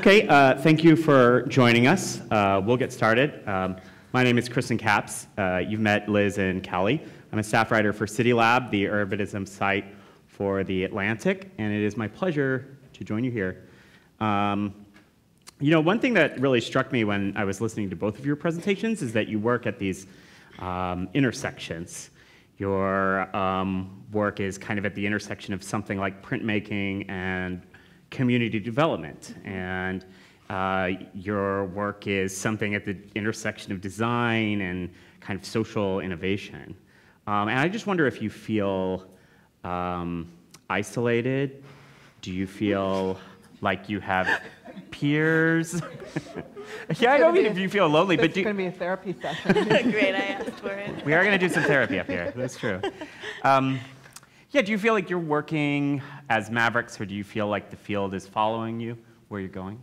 Okay, thank you for joining us. We'll get started. My name is Kristen Capps. You've met Liz and Callie. I'm a staff writer for CityLab, the urbanism site for The Atlantic, and it is my pleasure to join you here. One thing that really struck me when I was listening to both of your presentations is that you work at these intersections. Your work is kind of at the intersection of something like printmaking and community development, and your work is something at the intersection of design and kind of social innovation. And I just wonder if you feel isolated. Do you feel like you have peers? Yeah, I don't mean if you feel lonely, but it's going to be a therapy session. Great, I asked for it. We are going to do some therapy up here. That's true. Yeah, do you feel like you're working as Mavericks, or do you feel like the field is following you where you're going?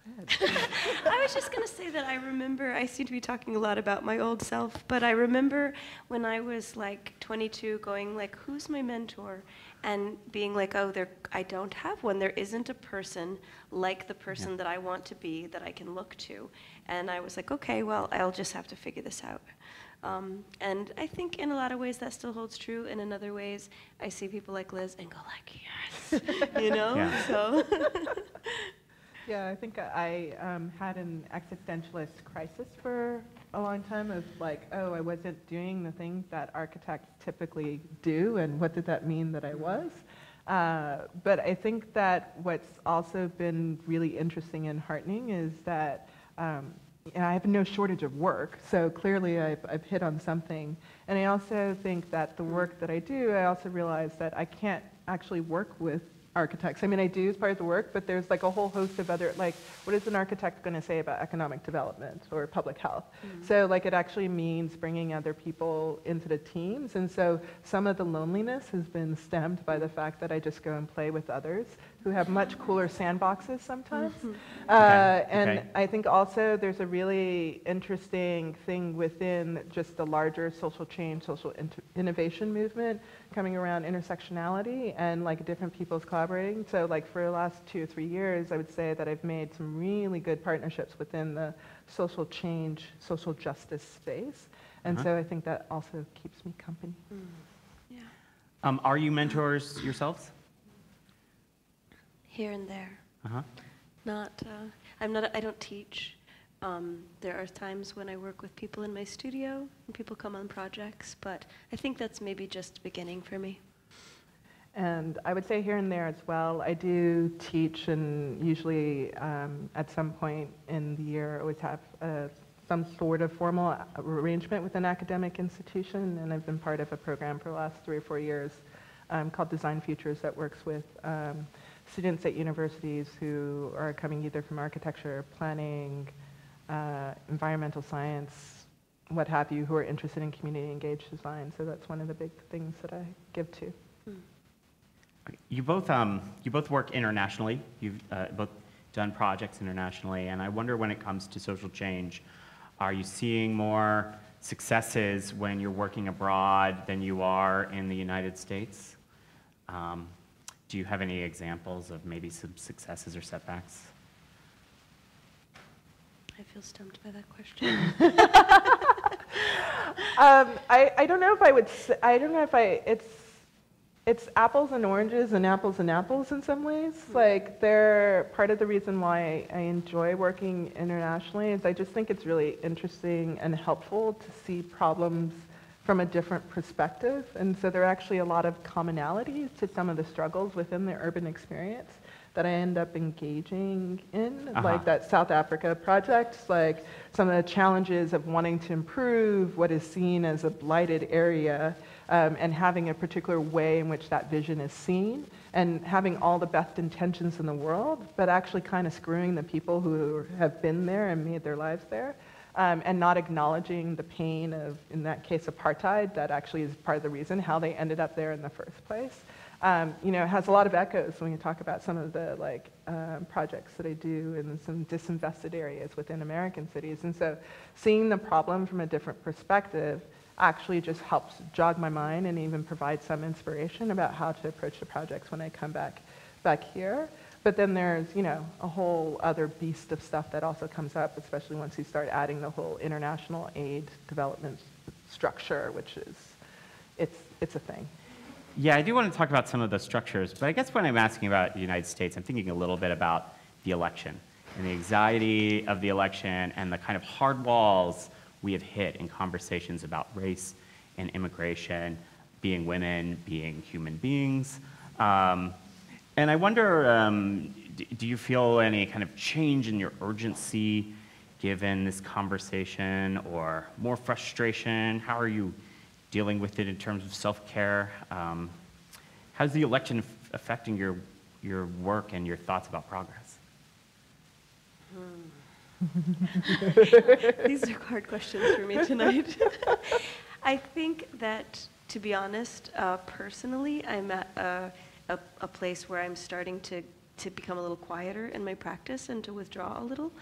Go ahead. I was just going to say that I remember, I seem to be talking a lot about my old self, but I remember when I was like 22 going like, who's my mentor? And being like, oh, I don't have one. There isn't a person like the person that I want to be that I can look to. And I was like, okay, well, I'll just have to figure this out. And I think in a lot of ways that still holds true, and in other ways I see people like Liz and go like, yes, you know? Yeah. So. Yeah, I think I had an existentialist crisis for a long time of like, oh, I wasn't doing the things that architects typically do, and what did that mean that I was? But I think that what's also been really interesting and heartening is that I have no shortage of work, so clearly I've hit on something. And I also think that the work that I do, I also realize that I can't actually work with architects. I mean, I do as part of the work, but there's like a whole host of other, like, what is an architect going to say about economic development or public health? Mm-hmm. So like it actually means bringing other people into the teams. And so some of the loneliness has been stemmed by the fact that I just go and play with others who have much cooler sandboxes sometimes. Mm-hmm. And I think also there's a really interesting thing within just the larger social change, social innovation movement coming around intersectionality and like different people's collaborating. So like for the last 2 or 3 years, I would say that I've made some really good partnerships within the social change, social justice space. And so I think that also keeps me company. Mm. Yeah. Are you mentors yourselves? Here and there. Uh-huh. I don't teach. There are times when I work with people in my studio and people come on projects, but I think that's maybe just beginning for me. And I would say here and there as well, I do teach, and usually at some point in the year I always have some sort of formal arrangement with an academic institution, and I've been part of a program for the last 3 or 4 years called Design Futures that works with students at universities who are coming either from architecture, planning, environmental science, what have you, who are interested in community engaged design. So that's one of the big things that I give to. You both work internationally. You've both done projects internationally, and I wonder when it comes to social change, are you seeing more successes when you're working abroad than you are in the United States? Do you have any examples of maybe some successes or setbacks? I feel stumped by that question. I don't know if I would say, it's apples and oranges and apples in some ways. Like they're part of the reason why I enjoy working internationally is I just think it's really interesting and helpful to see problems from a different perspective. And so there are actually a lot of commonalities to some of the struggles within the urban experience that I end up engaging in, like that South Africa project, like some of the challenges of wanting to improve what is seen as a blighted area, and having a particular way in which that vision is seen, and having all the best intentions in the world, but actually kind of screwing the people who have been there and made their lives there. And not acknowledging the pain of, in that case, apartheid, that actually is part of the reason how they ended up there in the first place. It has a lot of echoes when you talk about some of the projects that I do in some disinvested areas within American cities. And so seeing the problem from a different perspective actually just helps jog my mind and even provide some inspiration about how to approach the projects when I come back here. But then there's, you know, a whole other beast of stuff that also comes up, especially once you start adding the whole international aid development structure, which is, it's a thing. Yeah, I do want to talk about some of the structures, but I guess when I'm asking about the United States, I'm thinking a little bit about the election and the anxiety of the election and the kind of hard walls we have hit in conversations about race and immigration, being women, being human beings. And I wonder, do you feel any kind of change in your urgency given this conversation, or more frustration? How are you dealing with it in terms of self-care? How's the election affecting your work and your thoughts about progress? These are hard questions for me tonight. I think that, to be honest, personally, I'm at a place where I'm starting to become a little quieter in my practice and to withdraw a little.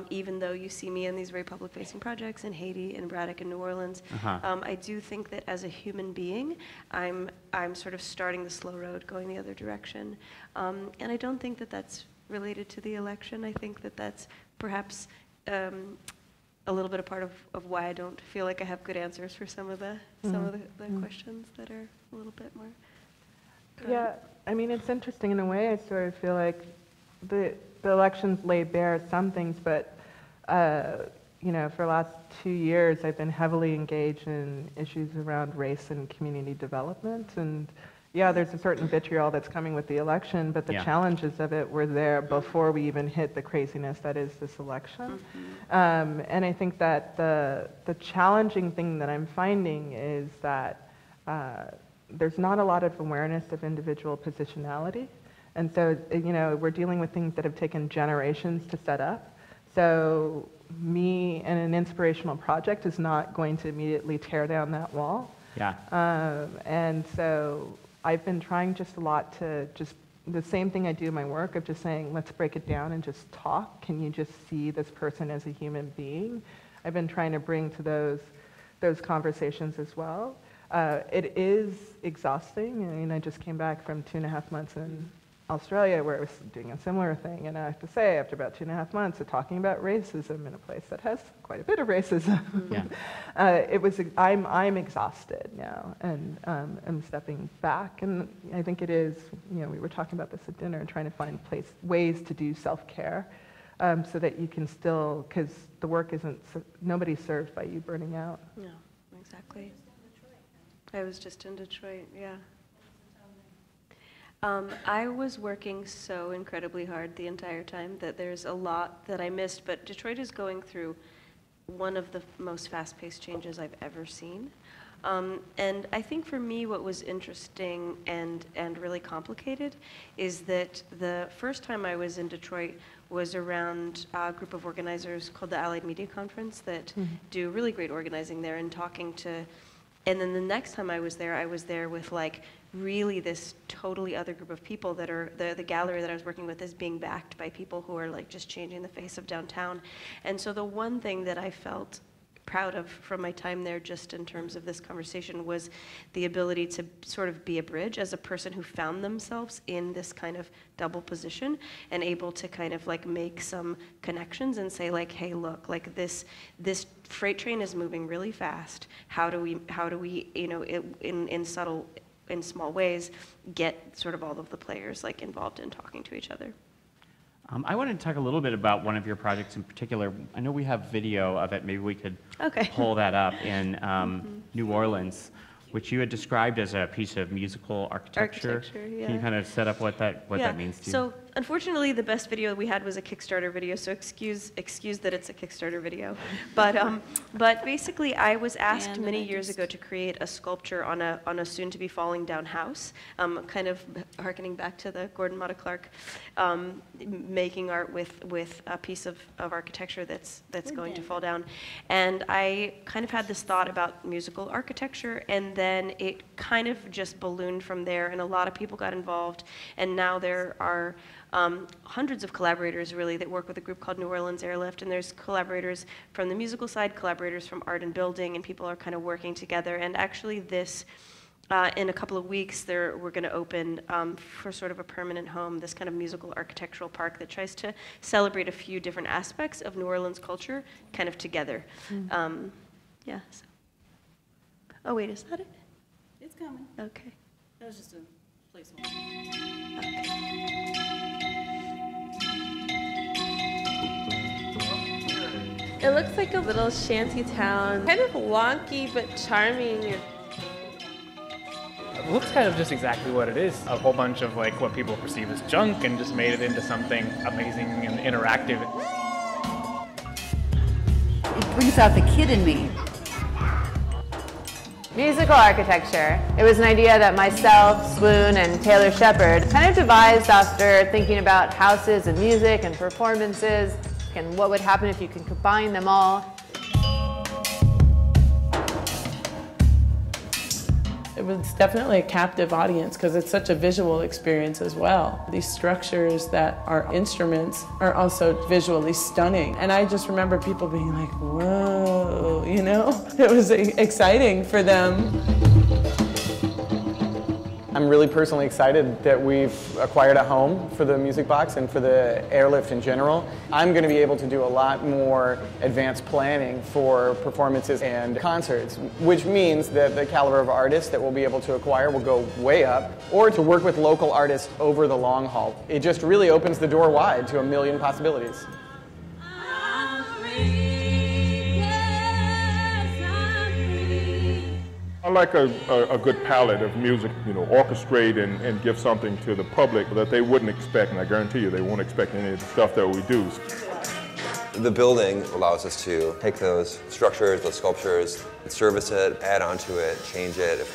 Even though you see me in these very public-facing projects in Haiti, in Braddock, and New Orleans, I do think that as a human being, I'm sort of starting the slow road, going the other direction. And I don't think that that's related to the election. I think that that's perhaps a little bit a part of why I don't feel like I have good answers for some of the questions that are a little bit more. Yeah, I mean, it's interesting in a way. I sort of feel like the elections lay bare some things, but you know, for the last 2 years, I've been heavily engaged in issues around race and community development. And yeah, there's a certain vitriol that's coming with the election, but the challenges of it were there before we even hit the craziness that is this election. And I think that the challenging thing that I'm finding is that there's not a lot of awareness of individual positionality. And so, you know, we're dealing with things that have taken generations to set up. So me and an inspirational project is not going to immediately tear down that wall. Yeah. And so I've been trying just a lot to just, the same thing I do in my work of just saying, let's break it down and just talk. Can you just see this person as a human being? I've been trying to bring to those conversations as well. It is exhausting. I mean, I just came back from 2.5 months in Australia where I was doing a similar thing, and I have to say, after about 2.5 months of talking about racism in a place that has quite a bit of racism, I'm exhausted now, and I'm stepping back. And I think it is, you know, we were talking about this at dinner, trying to find ways to do self-care, so that you can still, because the work isn't, nobody's served by you burning out. No, exactly. I was just in Detroit, yeah. I was working so incredibly hard the entire time that there's a lot that I missed, but Detroit is going through one of the most fast-paced changes I've ever seen. And I think for me what was interesting and really complicated is that the first time I was in Detroit was around a group of organizers called the Allied Media Conference that do really great organizing there, and talking to, and then the next time I was there with like really this totally other group of people that are, the gallery that I was working with is being backed by people who are like just changing the face of downtown. And so the one thing that I felt proud of from my time there, just in terms of this conversation, was the ability to sort of be a bridge as a person who found themselves in this kind of double position and able to kind of like make some connections and say like, hey, look, like this freight train is moving really fast. How do we, you know, in small ways, get sort of all of the players like involved in talking to each other. I wanted to talk a little bit about one of your projects in particular. I know we have video of it. Maybe we could pull that up in New Orleans, which you had described as a piece of musical architecture. Yeah. Can you kind of set up what that means to you? So unfortunately, the best video we had was a Kickstarter video, so excuse that it's a Kickstarter video. But basically, I was asked many years ago to create a sculpture on a soon-to-be falling down house, kind of harkening back to the Gordon Matta Clark, making art with a piece of architecture that's going to fall down. And I kind of had this thought about musical architecture, and then it kind of just ballooned from there, and a lot of people got involved, and now there are hundreds of collaborators really that work with a group called New Orleans Airlift, and there's collaborators from the musical side, collaborators from art and building, and people are kind of working together. And actually this in a couple of weeks, we're going to open for sort of a permanent home, this kind of musical architectural park that tries to celebrate a few different aspects of New Orleans culture kind of together. Yeah. So. Oh, wait, is that it? It's coming. Okay. That was just a placeholder. It looks like a little shanty town, kind of wonky but charming. It looks kind of just exactly what it is. A whole bunch of like what people perceive as junk and just made it into something amazing and interactive. It brings out the kid in me. Musical architecture. It was an idea that myself, Swoon, and Taylor Shepard kind of devised after thinking about houses and music and performances and what would happen if you could combine them all. It was definitely a captive audience because it's such a visual experience as well. These structures that are instruments are also visually stunning. And I just remember people being like, whoa, you know? It was exciting for them. I'm really personally excited that we've acquired a home for the Music Box and for the Airlift in general. I'm going to be able to do a lot more advanced planning for performances and concerts, which means that the caliber of artists that we'll be able to acquire will go way up, or to work with local artists over the long haul. It just really opens the door wide to a million possibilities. I like a good palette of music, you know, orchestrate and give something to the public that they wouldn't expect, and I guarantee you they won't expect any of the stuff that we do. The building allows us to take those structures, those sculptures, service it, add onto it, change it.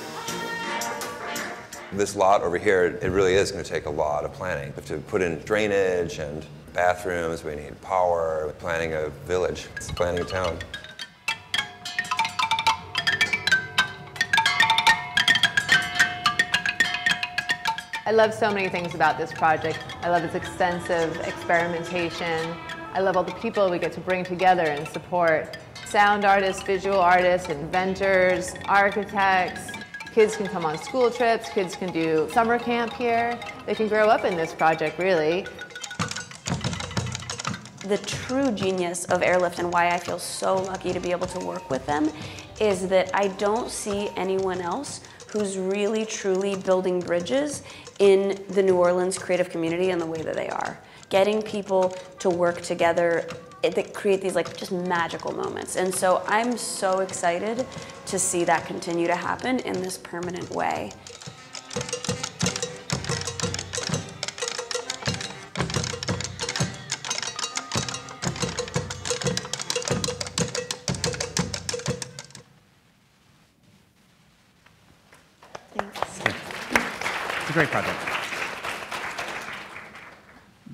This lot over here, it really is going to take a lot of planning. We have to put in drainage and bathrooms, we need power, planning a village, it's planning a town. I love so many things about this project. I love its extensive experimentation. I love all the people we get to bring together and support. Sound artists, visual artists, inventors, architects. Kids can come on school trips, kids can do summer camp here. They can grow up in this project, really. The true genius of Airlift and why I feel so lucky to be able to work with them is that I don't see anyone else who's really, truly building bridges in the New Orleans creative community in the way that they are. Getting people to work together that create these like just magical moments. And so I'm so excited to see that continue to happen in this permanent way. It's a great project.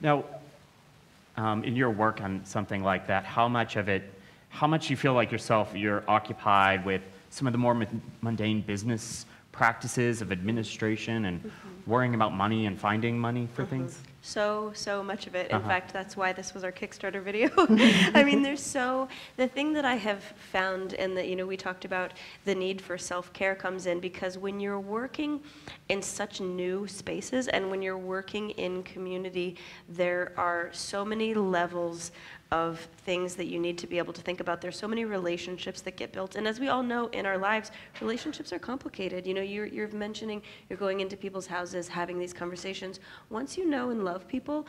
Now, in your work on something like that, how much you feel like you're occupied with some of the more mundane business practices of administration and worrying about money and finding money for things? So much of it. In fact, that's why this was our Kickstarter video. I mean, the thing that I have found, and that, you know, we talked about the need for self-care comes in because when you're working in such new spaces and when you're working in community, there are so many levels of things that you need to be able to think about. There's so many relationships that get built. And as we all know in our lives, relationships are complicated. You know, you're mentioning you're going into people's houses, having these conversations. Once you know and love people,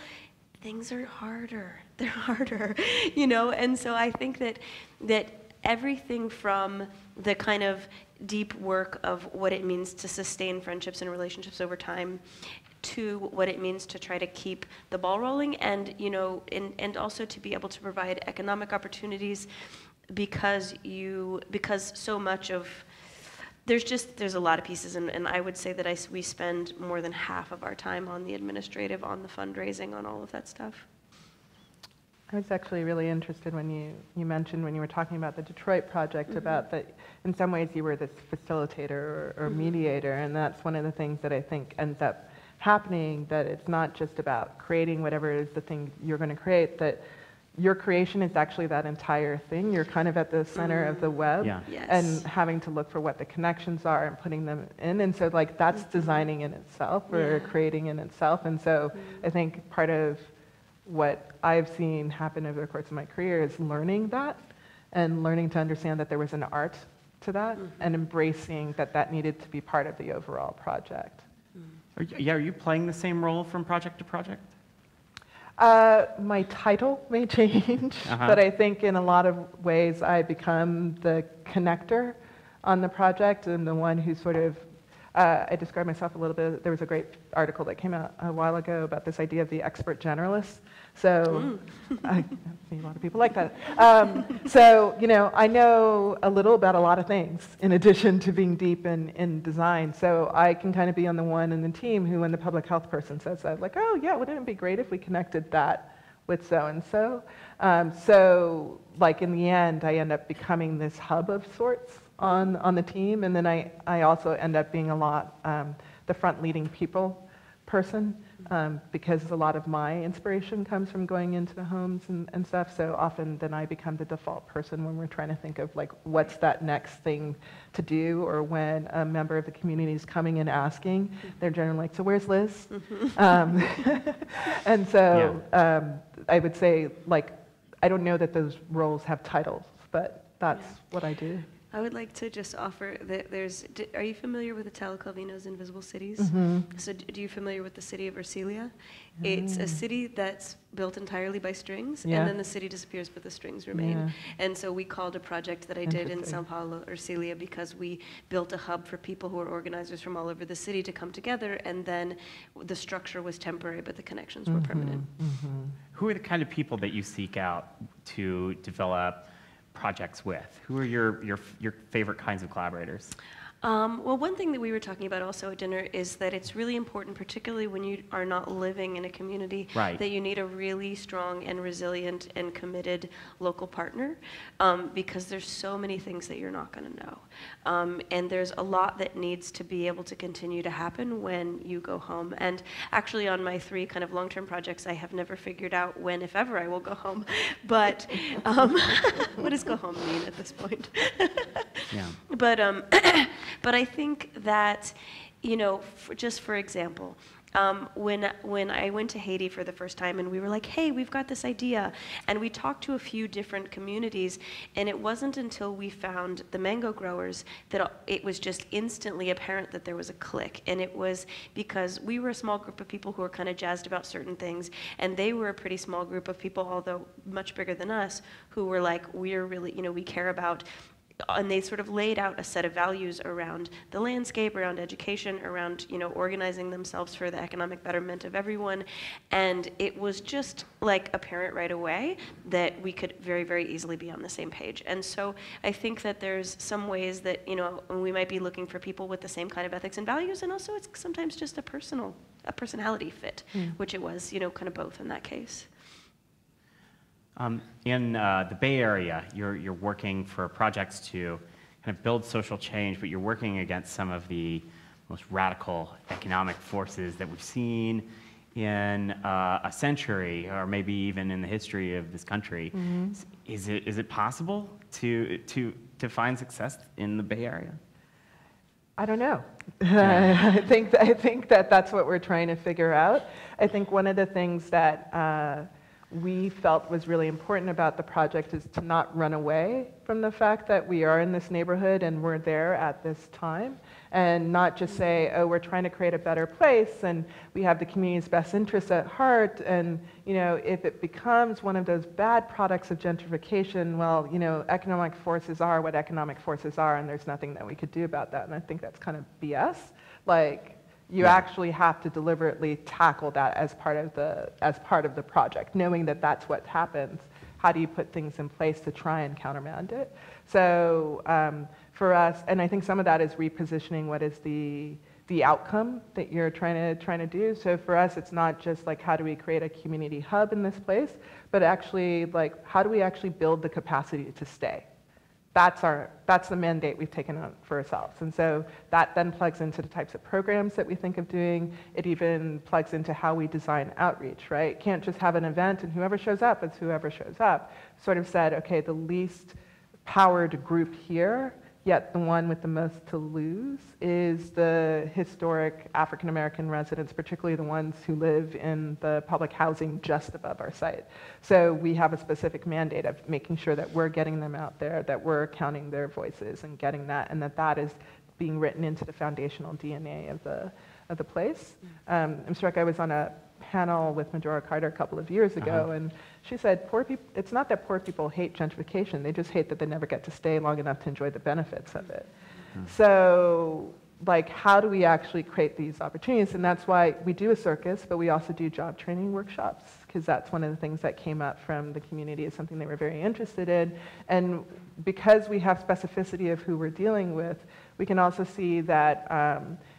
things are harder. They're harder, you know? And so I think that everything from the kind of deep work of what it means to sustain friendships and relationships over time to what it means to try to keep the ball rolling and, you know, and also to be able to provide economic opportunities because so much of, there's a lot of pieces and I would say that we spend more than half of our time on the administrative, on the fundraising, on all of that stuff. I was actually really interested when you mentioned when you were talking about the Detroit project about that in some ways you were this facilitator or mediator, and that's one of the things that I think ends up happening, that it's not just about creating whatever is the thing you're going to create, that your creation is actually that entire thing. You're kind of at the center of the web, Yeah. Yes. and having to look for what the connections are and putting them in. And so like that's designing in itself, or creating in itself. And so I think part of what I've seen happen over the course of my career is learning that, and learning to understand that there was an art to that, and embracing that that needed to be part of the overall project. Are you playing the same role from project to project? My title may change, Uh-huh. but I think in a lot of ways I become the connector on the project, and the one who sort of, I describe myself a little bit. There was a great article that came out a while ago about this idea of the expert generalist. So I see a lot of people like that. So, you know, I know a little about a lot of things in addition to being deep in design. So I can kind of be on the one in the team who, when the public health person says that, like, oh yeah, wouldn't it be great if we connected that with so-and-so? So like in the end, I end up becoming this hub of sorts on the team. And then I also end up being a lot the front leading people person, because a lot of my inspiration comes from going into the homes and stuff. So often then I become the default person when we're trying to think of like what's that next thing to do, or when a member of the community is coming and asking, they're generally like, so where's Liz? And so I would say, like, I don't know that those roles have titles, but that's what I do. I would like to just offer that are you familiar with Italo Calvino's Invisible Cities? So do you familiar with the city of Ercilia? It's a city that's built entirely by strings, and then the city disappears, but the strings remain. And so we called a project that I did in Sao Paulo, Ercilia, because we built a hub for people who are organizers from all over the city to come together, and then the structure was temporary, but the connections were permanent. Who are the kind of people that you seek out to develop projects with? Who are your favorite kinds of collaborators? Well, one thing that we were talking about also at dinner is that it's really important, particularly when you are not living in a community, that you need a really strong and resilient and committed local partner, because there's so many things that you're not going to know. And there's a lot that needs to be able to continue to happen when you go home. And actually on my 3 kind of long-term projects, I have never figured out when, if ever, I will go home. But what does go home mean at this point? But I think that, you know, just for example, when I went to Haiti for the first time and we were like, hey, we've got this idea, and we talked to a few different communities, and it wasn't until we found the mango growers that it was just instantly apparent that there was a click. And it was because we were a small group of people who were kind of jazzed about certain things, and they were a pretty small group of people, although much bigger than us, who were like, we're really, you know, we care about. And they sort of laid out a set of values around the landscape, around education, around, you know, organizing themselves for the economic betterment of everyone. And it was just like apparent right away that we could very, very easily be on the same page. And so I think that there's some ways that, you know, we might be looking for people with the same kind of ethics and values, and also it's sometimes just a personality fit, which it was, you know, kind of both in that case. In the Bay Area, you're working for projects to kind of build social change, but you're working against some of the most radical economic forces that we've seen in a century, or maybe even in the history of this country. Is it possible to find success in the Bay Area? I don't know. I think that that's what we're trying to figure out. I think one of the things that we felt was really important about the project is to not run away from the fact that we are in this neighborhood and we're there at this time, and not just say, oh, we're trying to create a better place and we have the community's best interests at heart, and, you know, if it becomes one of those bad products of gentrification, well, you know, economic forces are what economic forces are, and there's nothing that we could do about that. And I think that's kind of BS. Like, you actually have to deliberately tackle that as part of the project, knowing that that's what happens. How do you put things in place to try and countermand it? So for us, and I think some of that is repositioning what is the outcome that you're trying to do. So for us, it's not just like how do we create a community hub in this place, but actually like how do we actually build the capacity to stay? that's the mandate we've taken on for ourselves. And so that then plugs into the types of programs that we think of doing. It even plugs into how we design outreach, right? Can't just have an event and whoever shows up is whoever shows up. Sort of said, okay, the least powered group here, yet the one with the most to lose, is the historic African American residents, particularly the ones who live in the public housing just above our site. So we have a specific mandate of making sure that we're getting them out there, that we're counting their voices and getting that, and that is being written into the foundational DNA of the place. I'm struck, I was on a panel with Medora Carter a couple of years ago, and she said, poor people, it's not that poor people hate gentrification, they just hate that they never get to stay long enough to enjoy the benefits of it. So, like, how do we actually create these opportunities? And that's why we do a circus, but we also do job training workshops, because that's one of the things that came up from the community as something they were very interested in. And because we have specificity of who we're dealing with, we can also see that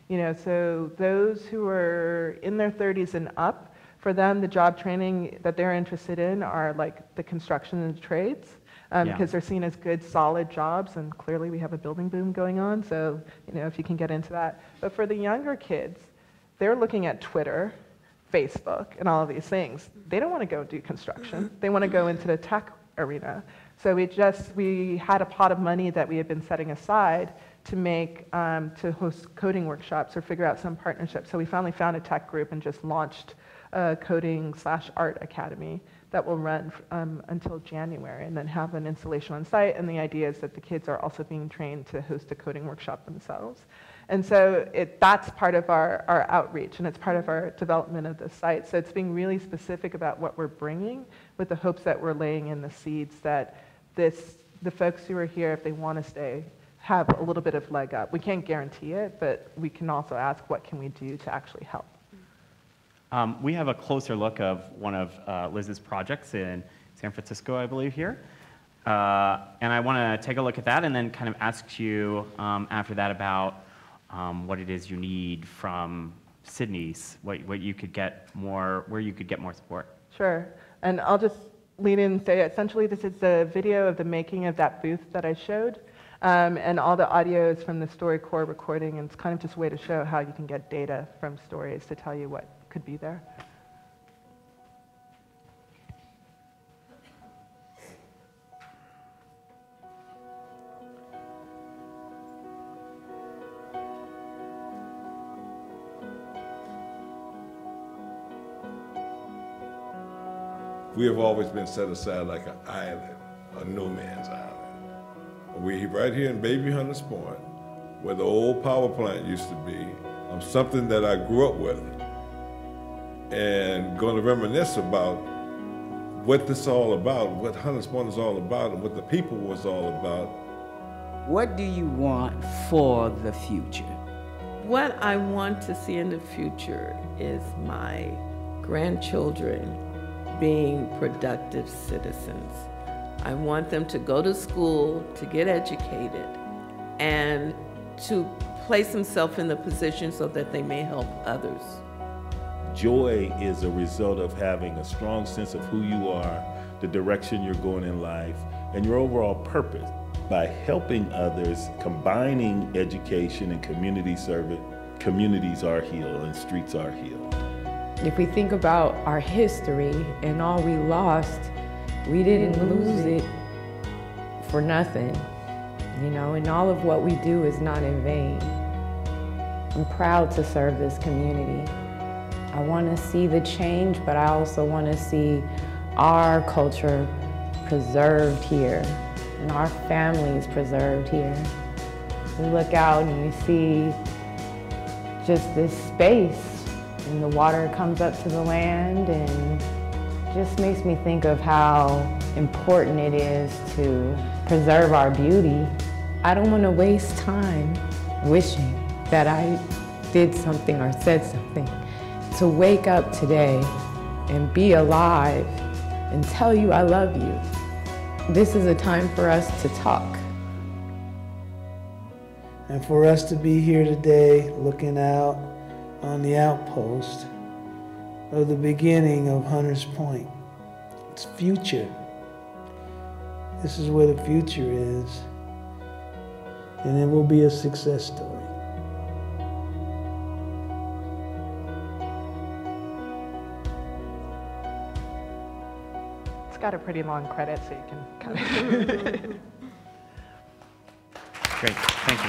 you know, so those who are in their 30s and up, for them, the job training that they're interested in are like the construction and the trades, because they're seen as good, solid jobs, and clearly we have a building boom going on, so, you know, if you can get into that. But for the younger kids, they're looking at Twitter, Facebook, and all of these things. They don't want to go do construction. They want to go into the tech arena. So we had a pot of money that we had been setting aside to make, to host coding workshops or figure out some partnerships. So we finally found a tech group and just launched a coding/art academy that will run until January and then have an installation on site. And the idea is that the kids are also being trained to host a coding workshop themselves. And so that's part of our outreach, and it's part of our development of the site. So it's being really specific about what we're bringing, with the hopes that we're laying in the seeds that the folks who are here, if they want to stay, have a little bit of leg up. We can't guarantee it, but we can also ask, what can we do to actually help? We have a closer look of one of Liz's projects in San Francisco, I believe, here. And I want to take a look at that and then kind of ask you after that about what it is you need from Sydney's, what you could get more, where you could get more support. Sure, and I'll just lean in and say, essentially, this is the video of the making of that booth that I showed. And all the audio is from the StoryCorps recording, and it's kind of just a way to show how you can get data from stories to tell you what could be there. We have always been set aside like an island, a no man's island. We're right here in Baby Hunters Point, where the old power plant used to be, something that I grew up with, and going to reminisce about what this is all about, what Hunters Point is all about, and what the people was all about. What do you want for the future? What I want to see in the future is my grandchildren being productive citizens. I want them to go to school, to get educated, and to place themselves in the position so that they may help others. Joy is a result of having a strong sense of who you are, the direction you're going in life, and your overall purpose. By helping others, combining education and community service, communities are healed and streets are healed. If we think about our history and all we lost, we didn't lose it for nothing, you know, and all of what we do is not in vain. I'm proud to serve this community. I want to see the change, but I also want to see our culture preserved here and our families preserved here. You look out and you see just this space, and the water comes up to the land, and just makes me think of how important it is to preserve our beauty. I don't want to waste time wishing that I did something or said something. To wake up today and be alive and tell you I love you. This is a time for us to talk. And for us to be here today looking out on the outpost of the beginning of Hunters Point. It's future. This is where the future is. and it will be a success story. It's got a pretty long credit, so you can kind of. Great, thank you.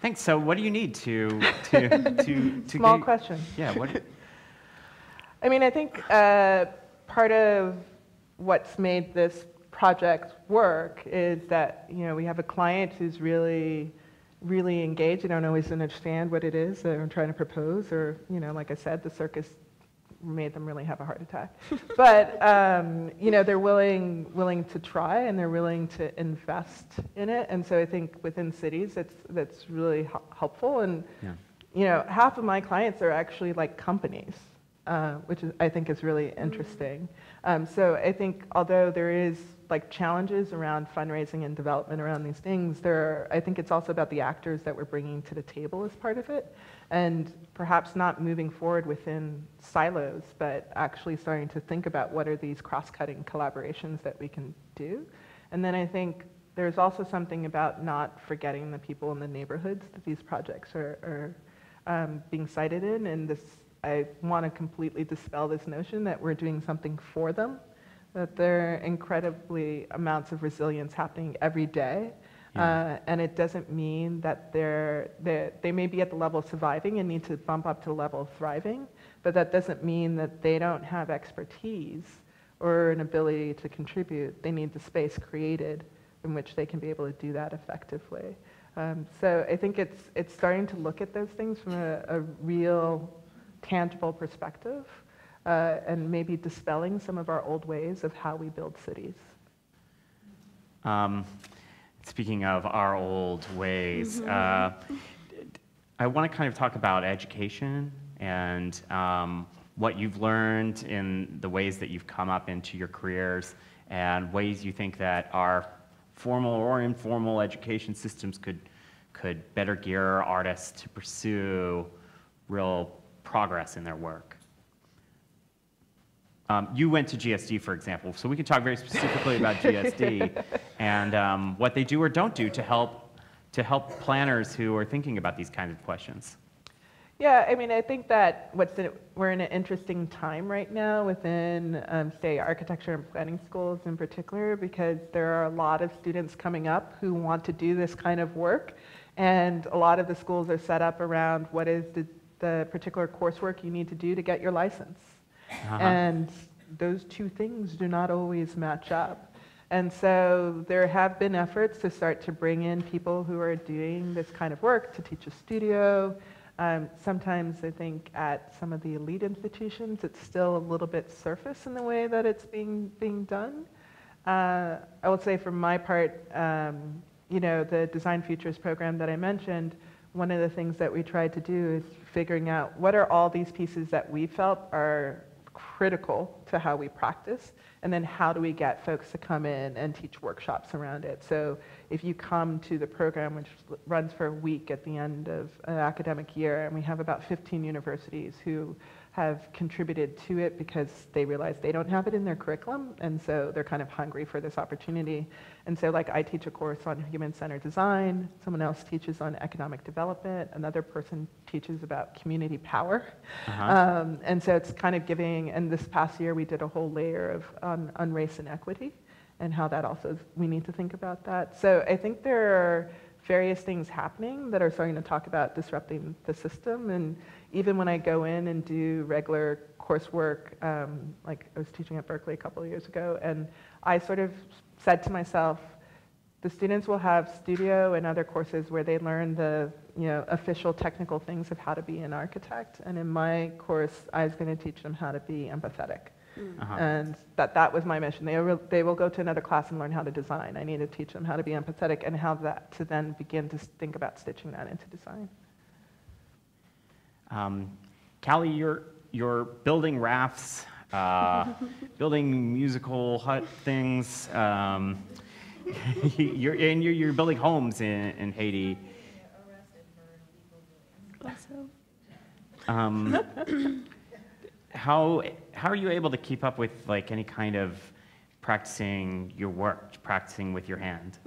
Thanks. So, what do you need to Small get, question. Yeah. What? I mean, I think part of what's made this project work is that we have a client who's really engaged. They don't always understand what it is that I'm trying to propose, or like I said, the circus made them really have a heart attack. But they're willing to try, and they're willing to invest in it. And so I think within cities, that's really helpful. And half of my clients are actually like companies, which I think is really interesting. So I think although there is like challenges around fundraising and development around these things, I think it's also about the actors that we're bringing to the table as part of it, and perhaps not moving forward within silos, but actually starting to think about what are these cross-cutting collaborations that we can do. And then I think there's also something about not forgetting the people in the neighborhoods that these projects are being cited in, and I want to completely dispel this notion that we're doing something for them, that there are incredibly amounts of resilience happening every day. And it doesn't mean that they may be at the level of surviving and need to bump up to the level of thriving, but that doesn't mean that they don't have expertise or an ability to contribute. They need the space created in which they can be able to do that effectively. So I think it's starting to look at those things from a real, tangible perspective, and maybe dispelling some of our old ways of how we build cities. Speaking of our old ways, I want to kind of talk about education and what you've learned in the ways that you've come up into your careers, and ways you think that our formal or informal education systems could better gear artists to pursue real progress in their work. You went to GSD, for example, so we can talk very specifically about GSD and what they do or don't do to help planners who are thinking about these kinds of questions. Yeah, I mean, I think that we're in an interesting time right now within, say, architecture and planning schools in particular, because there are a lot of students coming up who want to do this kind of work, and a lot of the schools are set up around what is the particular coursework you need to do to get your license. And those two things do not always match up. And so there have been efforts to start to bring in people who are doing this kind of work to teach a studio. Sometimes I think at some of the elite institutions, it's still a little bit surface in the way that it's being done. I will say for my part, the Design Futures program that I mentioned, one of the things that we tried to do is figuring out what are all these pieces that we felt are critical to how we practice, and then how do we get folks to come in and teach workshops around it. So if you come to the program, which runs for a week at the end of an academic year, and we have about 15 universities who have contributed to it because they realize they don't have it in their curriculum, and so they're kind of hungry for this opportunity. And so like I teach a course on human-centered design, someone else teaches on economic development, another person teaches about community power. And so it's kind of giving, and this past year we did a whole layer on race and equity, and how that also, we need to think about that. So I think there are various things happening that are starting to talk about disrupting the system. And even when I go in and do regular coursework, like I was teaching at Berkeley a couple of years ago, and I sort of said to myself, the students will have studio and other courses where they learn the official technical things of how to be an architect. And in my course, I was going to teach them how to be empathetic. And that was my mission. They will go to another class and learn how to design. I need to teach them how to be empathetic and how that to then begin to think about stitching that into design. Callie, you're building rafts, building musical hut things. You're building homes in Haiti. How are you able to keep up with like any kind of practicing your work, practicing with your hand?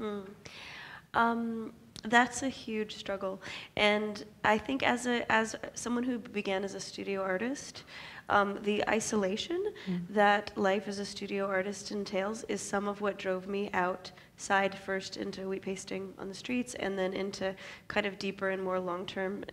That's a huge struggle, and I think as someone who began as a studio artist, the isolation that life as a studio artist entails is some of what drove me outside, first into wheat pasting on the streets, and then into kind of deeper and more long-term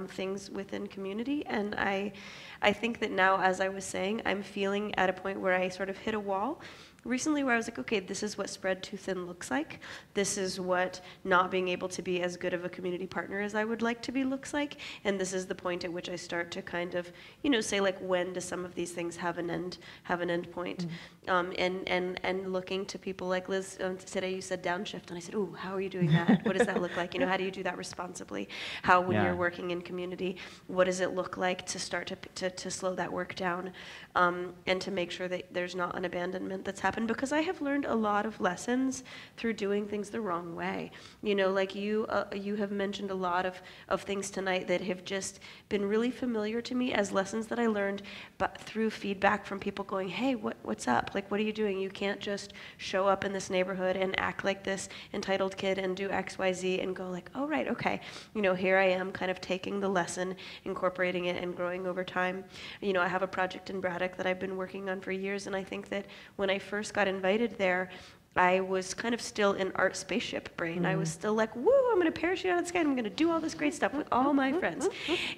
things within community. And I think that now, as I was saying, I'm feeling at a point where I sort of hit a wall recently where I was like, okay, this is what spread too thin looks like. This is what not being able to be as good of a community partner as I would like to be looks like. And this is the point at which I start to kind of, say like, when do some of these things have an end point? And looking to people like Liz, today you said downshift, and I said, ooh, how are you doing that? What does that look like? How do you do that responsibly? How, when you're working in community, what does it look like to start to slow that work down, and to make sure that there's not an abandonment that's happened? Because I have learned a lot of lessons through doing things the wrong way. Like you have mentioned a lot of things tonight that have just been really familiar to me as lessons that I learned, but through feedback from people going, hey, what's up? Like, what are you doing? You can't just show up in this neighborhood and act like this entitled kid and do X, Y, Z and go like, oh, right, okay. Here I am kind of taking the lesson, incorporating it, and growing over time. I have a project in Braddock that I've been working on for years, and I think that when I first got invited there, I was kind of still in art spaceship brain. I was still like, woo, I'm going to parachute out of the sky and I'm going to do all this great stuff with all my friends.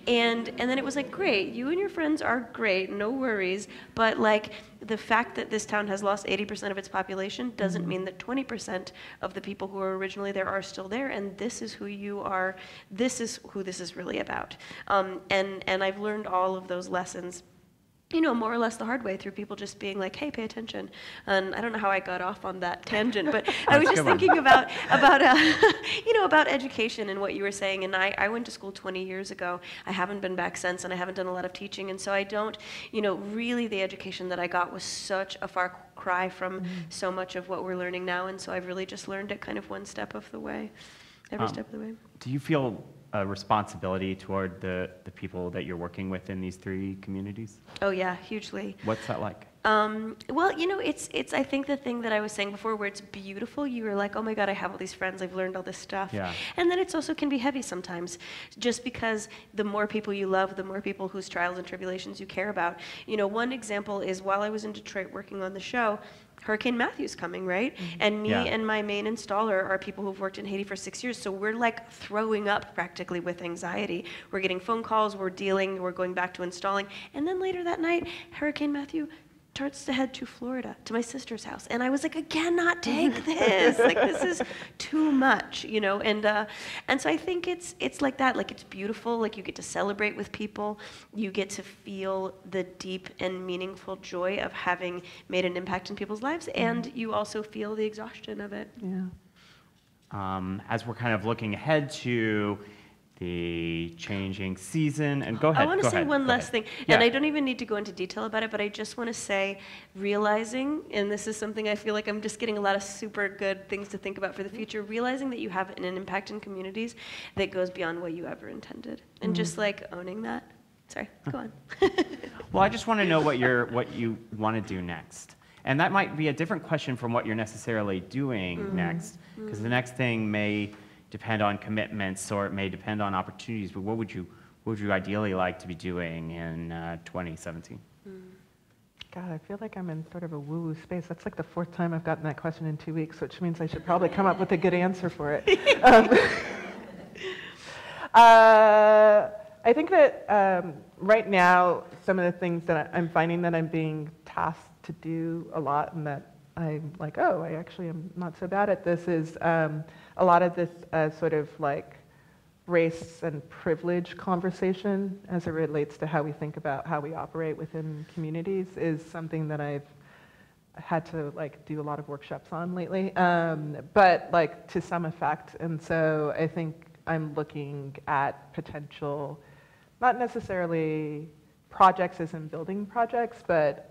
And then it was like, great, you and your friends are great, no worries, but like the fact that this town has lost 80% of its population doesn't mean that 20% of the people who were originally there are still there, and this is who you are, this is who this is really about. And I've learned all of those lessons more or less the hard way through people just being like, hey, pay attention. And I don't know how I got off on that tangent, but I was just thinking about education and what you were saying. And I went to school 20 years ago. I haven't been back since, and I haven't done a lot of teaching. And so I don't, really the education that I got was such a far cry from so much of what we're learning now. And so I've really just learned it kind of one step of the way, every step of the way. Do you feel a responsibility toward the people that you're working with in these three communities? Oh yeah, hugely. What's that like? Well, it's I think the thing that I was saying before, where it's beautiful, you were like, oh my God, I have all these friends, I've learned all this stuff. Yeah. And then it's also can be heavy sometimes, just because the more people you love, the more people whose trials and tribulations you care about. One example is while I was in Detroit working on the show, Hurricane Matthew's coming, right? And me and my main installer are people who've worked in Haiti for 6 years, so we're like throwing up practically with anxiety. We're getting phone calls, we're going back to installing, and then later that night, Hurricane Matthew starts to head to Florida, to my sister's house. And I was like, I cannot take this. Like, this is too much, And so I think it's like that. Like, it's beautiful. Like, you get to celebrate with people. You get to feel the deep and meaningful joy of having made an impact in people's lives. And you also feel the exhaustion of it. Yeah. As we're kind of looking ahead to the changing season, and go ahead. I want to say one last thing, Yeah. and I don't even need to go into detail about it, but I just want to say, realizing, and this is something I feel like I'm just getting a lot of super good things to think about for the future, realizing that you have an impact in communities that goes beyond what you ever intended, and just like owning that. Sorry, go on. Well, I just want to know what you want to do next. And that might be a different question from what you're necessarily doing next, because the next thing may depend on commitments, or it may depend on opportunities. But what would you ideally like to be doing in 2017? God, I feel like I'm in sort of a woo-woo space. That's like the fourth time I've gotten that question in 2 weeks, which means I should probably come up with a good answer for it. I think that right now, some of the things that I'm finding that I'm being tasked to do a lot, and that I'm like, oh, I actually am not so bad at this, is a lot of this sort of like race and privilege conversation as it relates to how we think about how we operate within communities is something that I've had to like do a lot of workshops on lately, but like to some effect. And so I think I'm looking at potential, not necessarily projects as in building projects, but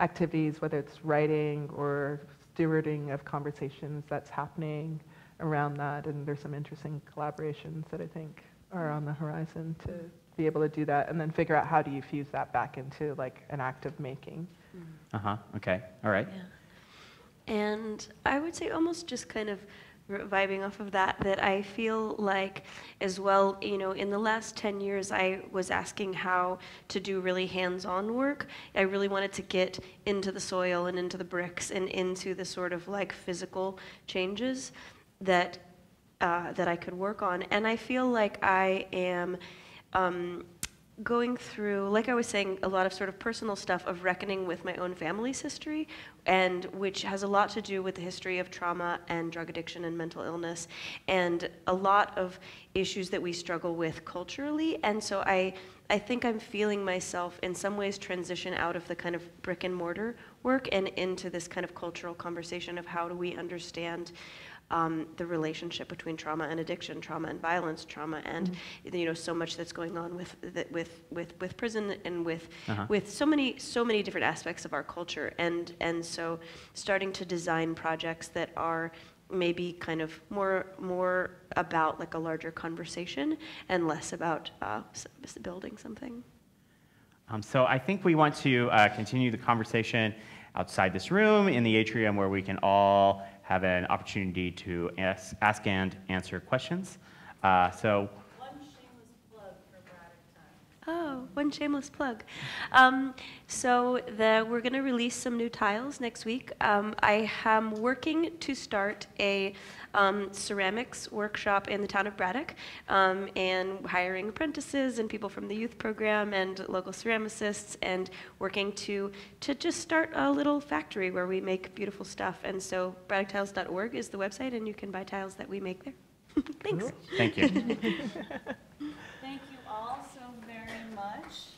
activities, whether it's writing or stewarding of conversations that's happening around that. And there's some interesting collaborations that I think are on the horizon to be able to do that, and then figure out how do you fuse that back into like an act of making. Okay, all right. And I would say almost just kind of vibing off of that, that I feel like as well, you know, in the last 10 years, I was asking how to do really hands-on work. I really wanted to get into the soil and into the bricks and into the sort of like physical changes that that I could work on. And I feel like I am going through, like I was saying, a lot of sort of personal stuff of reckoning with my own family's history, and which has a lot to do with the history of trauma and drug addiction and mental illness, and a lot of issues that we struggle with culturally. And so I think I'm feeling myself in some ways transition out of the kind of brick and mortar work and into this kind of cultural conversation of how do we understand the relationship between trauma and addiction, trauma and violence, trauma and you know, so much that's going on with prison and with so many different aspects of our culture, and so starting to design projects that are maybe kind of more about like a larger conversation and less about building something. So I think we want to continue the conversation outside this room in the atrium where we can all have an opportunity to ask and answer questions. So. Oh, one shameless plug. So we're going to release some new tiles next week. I am working to start a ceramics workshop in the town of Braddock, and hiring apprentices and people from the youth program and local ceramicists, and working to just start a little factory where we make beautiful stuff. And so braddocktiles.org is the website, and you can buy tiles that we make there. Thanks. Thank you. Thank you all so very much.